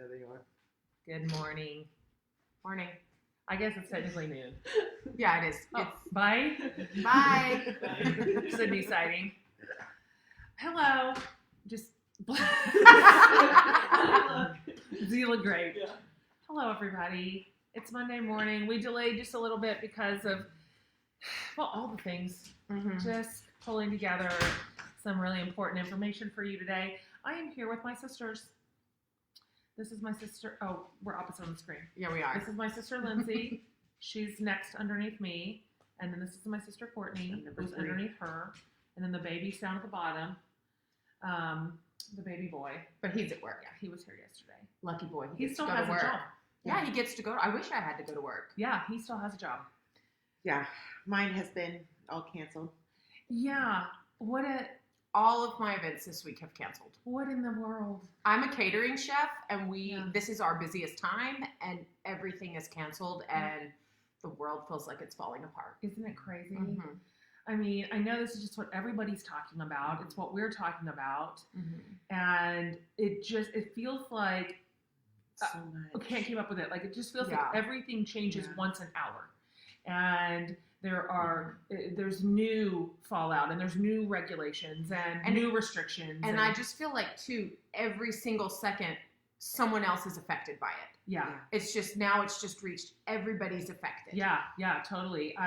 There they are. Good morning. Morning. I guess it's technically noon. Yeah, it is. Oh, bye. Bye. Sydney sighting. Hello. Just. You look great. Yeah. Hello, everybody. It's Monday morning. We delayed just a little bit because of, well, all the things. Just pulling together some really important information for you today. I am here with my sisters. This is my sister. Oh, we're opposite on the screen. Yeah, we are. This is my sister, Lindsay. She's next underneath me. And then this is my sister, Courtney, who's underneath her. And then the baby's down at the bottom. The baby boy. But he's at work. Yeah, he was here yesterday. Lucky boy. He gets still to go has to a work. job. Yeah, he gets to go. I wish I had to go to work. Yeah, he still has a job. Yeah, mine has been all canceled. Yeah. All of my events this week have canceled. What in the world? I'm a catering chef, and Yeah. this is our busiest time, and everything is canceled, and the world feels like it's falling apart. Isn't it crazy? Mm-hmm. I mean, I know this is just what everybody's talking about. It's what we're talking about. Mm-hmm. And it feels like So I much. can't keep up with it. Like, it just feels Yeah. like everything changes Yeah. once an hour. And there's new fallout, and there's new regulations and new restrictions. And I just feel like, too, every single second, someone else is affected by it. Yeah. It's just reached, everybody's affected. Yeah, totally.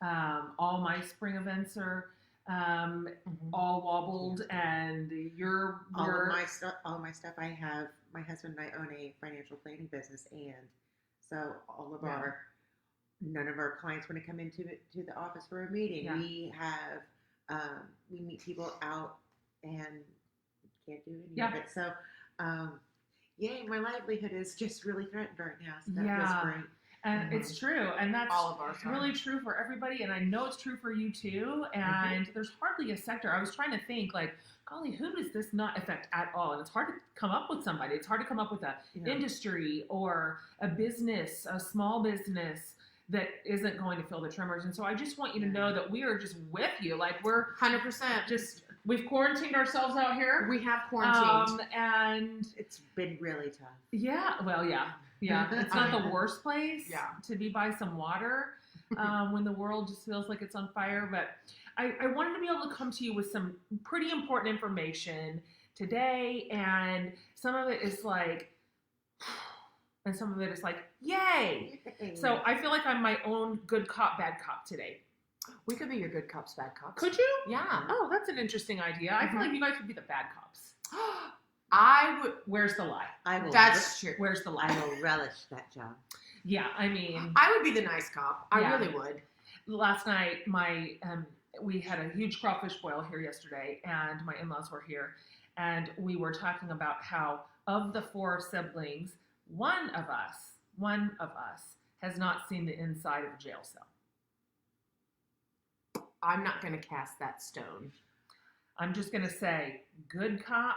All my spring events are all wobbled, and All of my stuff. I have my husband and I own a financial planning business, and so all of none of our clients want to come into the office for a meeting. Yeah. We have we meet people out and can't do any Yeah. of it. So my livelihood is just really threatened right now. So that Yeah. was great. And it's true, and that's All of ours are. really true for everybody, and I know it's true for you too. And there's hardly a sector. I was trying to think, like, golly, who does this not affect at all? And it's hard to come up with somebody. It's hard to come up with a industry or a business, a small business that isn't going to feel the tremors. And so I just want you to know that we are just with you. Like, we're 100%. we've quarantined ourselves out here. We have quarantined. And It's been really tough. yeah, well, yeah. It's not the worst place to be by some water when the world just feels like it's on fire. But I wanted to be able to come to you with some pretty important information today. And some of it is like, and some of it is like, yay. So I feel like I'm my own good cop, bad cop today. We could be your good cops, bad cops. Could you? Yeah. Oh, that's an interesting idea. I feel like you guys would be the bad cops. I would. Where's the lie? That's true. Where's the lie? I will relish that job. Yeah, I mean, I would be the nice cop. I Yeah. really would. last night we had a huge crawfish boil here yesterday, and my in-laws were here, and we were talking about how of the 4 siblings, one of us has not seen the inside of a jail cell. I'm not going to cast that stone. I'm just gonna say, good cop,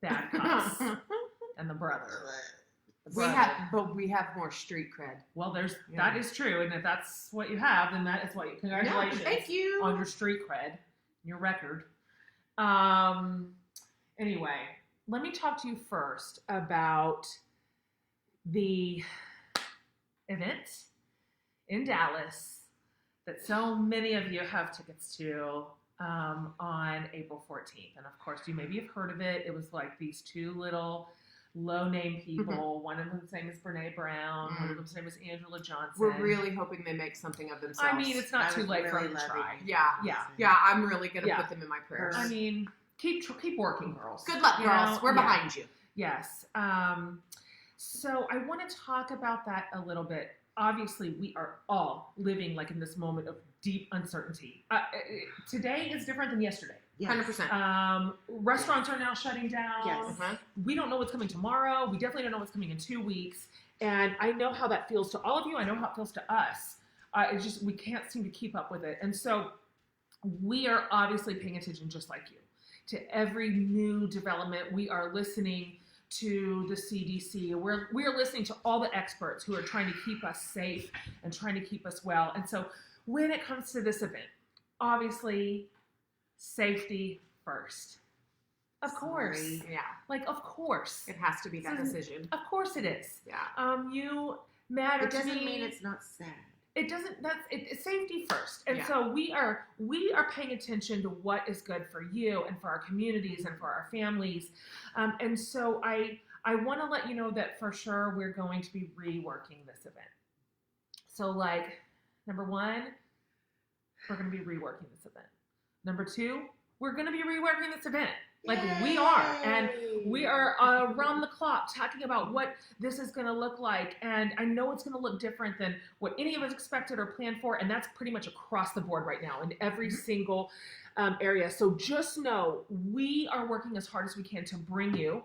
bad cops, and the brother. We have more street cred. Well, that is true, and if that's what you have, then that is what you. Congratulations! No, thank you. On your street cred, your record. Anyway, let me talk to you first about the event in Dallas that so many of you have tickets to on April 14th. And of course, you maybe have heard of it. It was like these 2 little low-name people. One of them's name is Brene Brown. One of them's name is Angela Johnson. We're really hoping they make something of themselves. I mean, it's not too late for them to try. Yeah, I'm really going to put them in my prayers. I mean, keep working, girls. Good luck, girls. We're behind you. Yes. So I want to talk about that a little bit. Obviously, we are all living like in this moment of deep uncertainty. Today is different than yesterday. Yes. 100%. Restaurants are now shutting down. Yes. We don't know what's coming tomorrow. We definitely don't know what's coming in 2 weeks. And I know how that feels to all of you. I know how it feels to us. It's just we can't seem to keep up with it. And so we are obviously paying attention just like you to every new development. We are listening to the CDC. We're listening to all the experts who are trying to keep us safe and trying to keep us well. And so when it comes to this event, obviously, safety first. Of course. Sorry. Yeah. Like, of course. It has to be that So- decision. Of course it is. Yeah. You matter It to doesn't me. mean it's not sad. It doesn't. It's safety first, and Yeah. so we are paying attention to what is good for you and for our communities and for our families, and so I want to let you know that for sure we're going to be reworking this event. So like, number one, we're going to be reworking this event. Number two, we're going to be reworking this event. Like we are, and we are around the clock talking about what this is going to look like. And I know it's going to look different than what any of us expected or planned for. And that's pretty much across the board right now in every single area. So just know we are working as hard as we can to bring you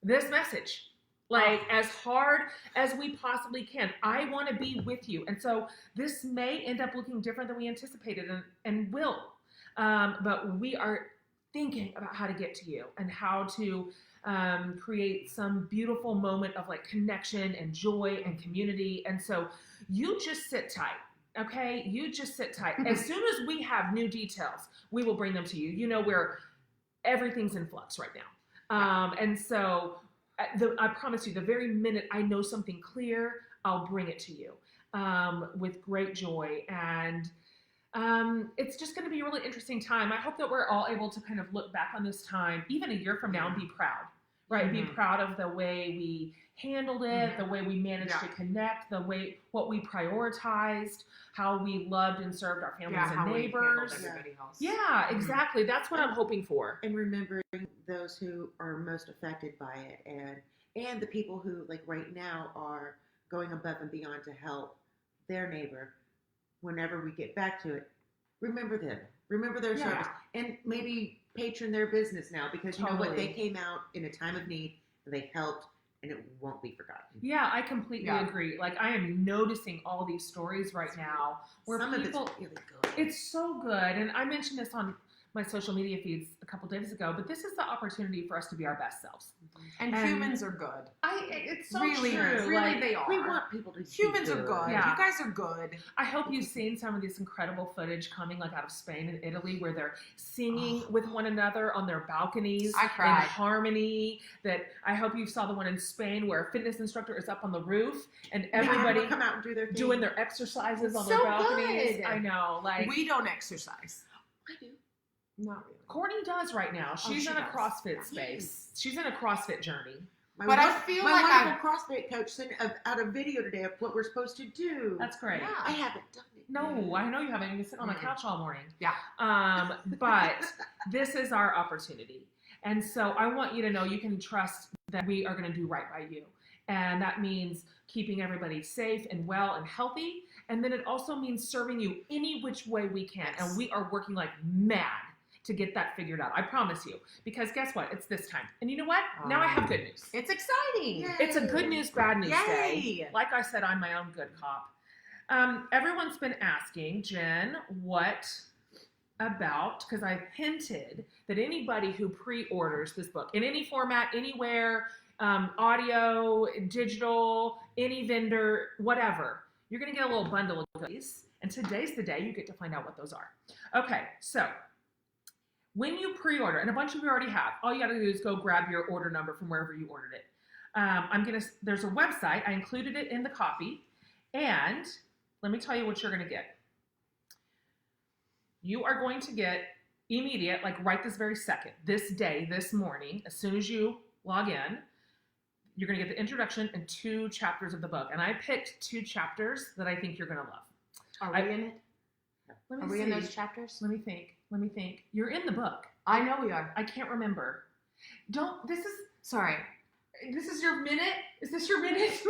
this message, like as hard as we possibly can. I want to be with you. And so this may end up looking different than we anticipated and will. But we are thinking about how to get to you and how to create some beautiful moment of like connection and joy and community. And so you just sit tight, okay? You just sit tight. As soon as we have new details, we will bring them to you. You know, where everything's in flux right now. And so I promise you, the very minute I know something clear, I'll bring it to you with great joy. And it's just going to be a really interesting time. I hope that we're all able to kind of look back on this time, even a year from now, and be proud, right? Mm-hmm. Be proud of the way we handled it, the way we managed to connect, what we prioritized, how we loved and served our families and neighbors. Everybody else. Yeah, exactly. That's what I'm hoping for. And remembering those who are most affected by it, and the people who, like right now, are going above and beyond to help their neighbor. Whenever we get back to it, remember them. Remember their service. And maybe patron their business now, because you know what? They came out in a time of need, and they helped, and it won't be forgotten. Yeah, I completely agree. Like, I am noticing all these stories right now where Some people, of it's really good. it's so good. And I mentioned this on my social media feeds a couple days ago, but this is the opportunity for us to be our best selves. And humans are good. It's so Really, true. really Like, they are. We want people to Humans be are good. Yeah. You guys are good. I hope you've seen some of this incredible footage coming like out of Spain and Italy where they're singing with one another on their balconies I in cried. harmony. That I hope you saw the one in Spain where a fitness instructor is up on the roof and Everybody everybody come out and do their thing. doing their exercises on So their balconies. good. I know. Like, We don't exercise. I do. Not really. Courtney does right now. She's she in a does. CrossFit space. She's in a CrossFit journey. But I feel my like wonderful CrossFit coach sent out a video today of what we're supposed to do. That's great. Yeah. I haven't done it. No, I know you haven't. You sit on the couch all morning. Yeah. But this is our opportunity. And so I want you to know you can trust that we are going to do right by you. And that means keeping everybody safe and well and healthy. And then it also means serving you any which way we can. Yes. And we are working like mad to get that figured out. I promise you. Because guess what? It's this time. And you know what? Now I have good news. It's exciting. Yay. It's a good news, bad news day. Yay. Like I said, I'm my own good cop. Everyone's been asking, Jen, what about, because I hinted that anybody who pre-orders this book in any format, anywhere, audio, digital, any vendor, whatever, you're going to get a little bundle of goodies. And today's the day you get to find out what those are. Okay, so when you pre-order, and a bunch of you already have, all you got to do is go grab your order number from wherever you ordered it. There's a website. I included it in the copy. And let me tell you what you're going to get. You are going to get immediate, like right this very second, this day, this morning, as soon as you log in, you're going to get the introduction and 2 chapters of the book. And I picked 2 chapters that I think you're going to love. Are we in it? Let me Are we see. in those chapters? Let me think. You're in the book. I know we are. I can't remember. Sorry. This is your minute? Is this your minute?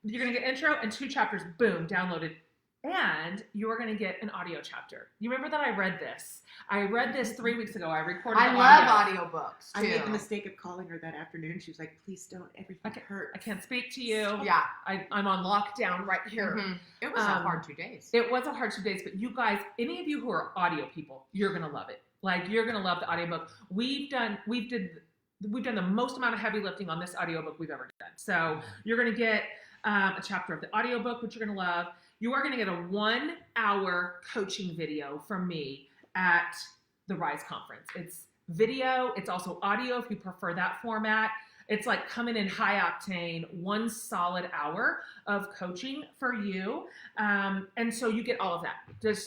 You're going to get intro and 2 chapters, boom, downloaded. And you're going to get an audio chapter. You remember that I read this? I read this 3 weeks ago. I recorded I the love audiobooks, too. I made the mistake of calling her that afternoon. She was like, please don't. Everything hurts. I can't speak to you. Yeah. I'm on lockdown right here. Mhm. It was a hard 2 days. It was a hard 2 days, but you guys, any of you who are audio people, you're going to love it. Like, you're going to love the audiobook. We've done the most amount of heavy lifting on this audiobook we've ever done. So you're going to get a chapter of the audiobook, which you're going to love. You are going to get a 1-hour coaching video from me at the Rise conference. It's video. It's also audio if you prefer that format. It's like coming in high octane, 1 solid hour of coaching for you. And so you get all of that.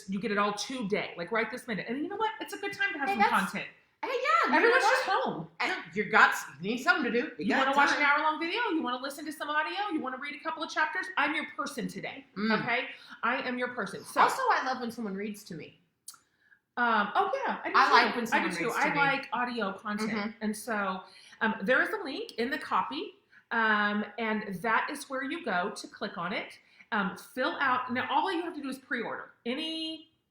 You get it all today, like right this minute. And you know what? It's a good time to have some content. Hey, yeah. Everyone's just home. And you need something to do. You want to watch an hour-long video? You want to listen to some audio? You want to read a couple of chapters? I'm your person today, okay? I am your person. So, also, I love when someone reads to me. Oh, yeah. I like when someone I do too. reads to I me. like audio content. And so there is a link in the copy, and that is where you go to click on it. Fill out. Now, all you have to do is pre-order.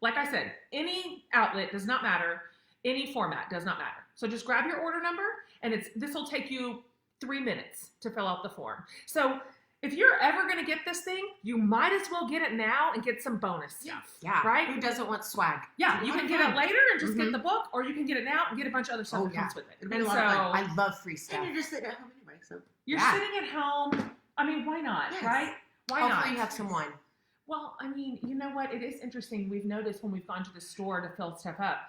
Like I said, any outlet does not matter. Any format does not matter. So just grab your order number, and this will take you 3 minutes to fill out the form. So if you're ever going to get this thing, you might as well get it now and get some bonus stuff. Yeah. Right? Who doesn't want swag? Yeah, you can get it later and just get the book, or you can get it now and get a bunch of other stuff that comes with it. It'll be And a lot of fun. I love free stuff. And you're just sitting at home anyway, so. You're sitting at home. I mean, why not, Yes. right? Why Hopefully not? you have some wine. Well, I mean, you know what? It is interesting. We've noticed when we've gone to the store to fill stuff up,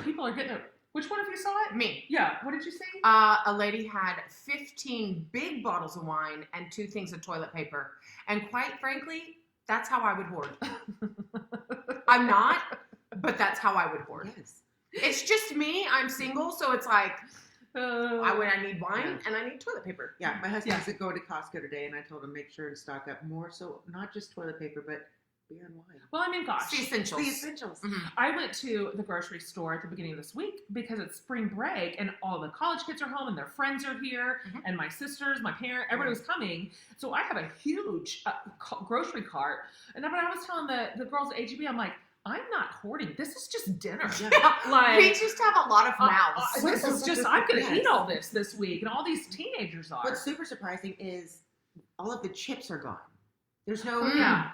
people are getting their... Which one of you saw it? Me. Yeah. What did you say? A lady had 15 big bottles of wine and 2 things of toilet paper. And quite frankly, that's how I would hoard. I'm not, but that's how I would hoard. Yes. It's just me. I'm single, so it's like, I need wine and I need toilet paper. Yeah, my husband's going to Costco today, and I told him make sure to stock up more, so not just toilet paper, but beer and wine. Well, I mean, gosh. The essentials. The essentials. I went to the grocery store at the beginning of this week because it's spring break and all the college kids are home and their friends are here and my sisters, my parents, everybody was coming. So I have a huge grocery cart. And when I was telling the girls at HEB, I'm like, I'm not hoarding. This is just dinner. Yeah. Like, we just have a lot of mouths. this is just, I'm going to eat all this week. And all these teenagers are. What's super surprising is all of the chips are gone. There's no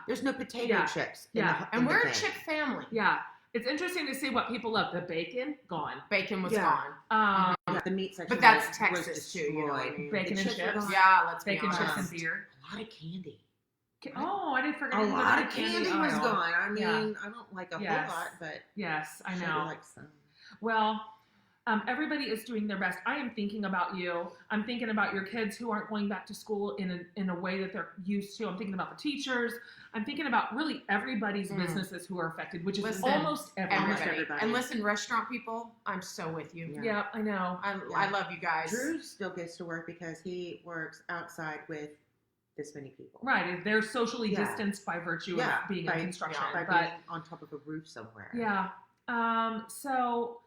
there's no potato chips. And we're a chip family. Yeah. It's interesting to see what people love. The bacon, gone. Bacon was gone. The meat section. But that's was Texas too, you know what I mean? Bacon and chips. Yeah, let's be Bacon, honest. chips, and beer. A lot of candy. Oh, I didn't forget. A lot of candy was aisle. gone. I mean, I don't like a whole lot, but yes, I sure know. like some. Well, everybody is doing their best. I am thinking about you. I'm thinking about your kids who aren't going back to school in a way that they're used to. I'm thinking about the teachers. I'm thinking about really everybody's businesses who are affected, which is almost everybody. And listen, restaurant people, I'm so with you. Yeah, I know. I love you guys. Drew still gets to work because he works outside with this many people. Right. They're socially distanced by virtue of being in construction. By but being on top of a roof somewhere. Yeah. So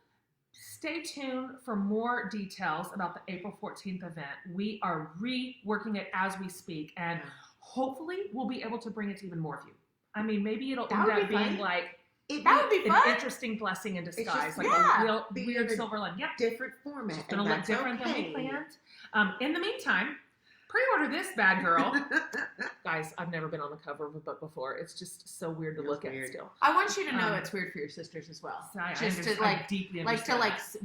stay tuned for more details about the April 14th event. We are reworking it as we speak, and hopefully we'll be able to bring it to even more of you. I mean, maybe it'll end up being like that would be fun. An interesting blessing in disguise, just, like a weird silver lining. Yeah, different format. It's going to look different than we planned. In the meantime, pre-order this bad girl. Guys, I've never been on the cover of a book before. It's just so weird to look at still. I want you to know it's weird for your sisters as well. So just to deeply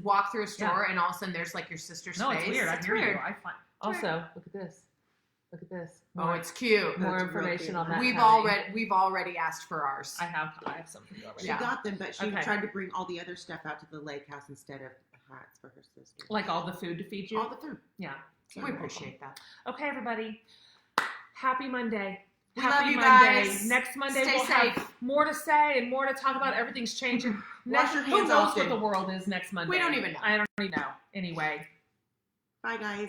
walk through a store and all of a sudden there's like your sister's face. No, it's weird. I hear you. Also, look at this. Look at this. Oh, it's cute. More information on that. We've already asked for ours. I have something already. She got them, but she tried to bring all the other stuff out to the lake house instead of hats for her sister. Like all the food to feed you? All the food. Yeah. We appreciate that. Okay, everybody. Happy Monday. Happy Monday. Guys. Next Monday Stay we'll safe. have more to say and more to talk about. Everything's changing. Wash your hands Who knows often. what the world is next Monday? We don't even know. I don't even know. Anyway. Bye, guys.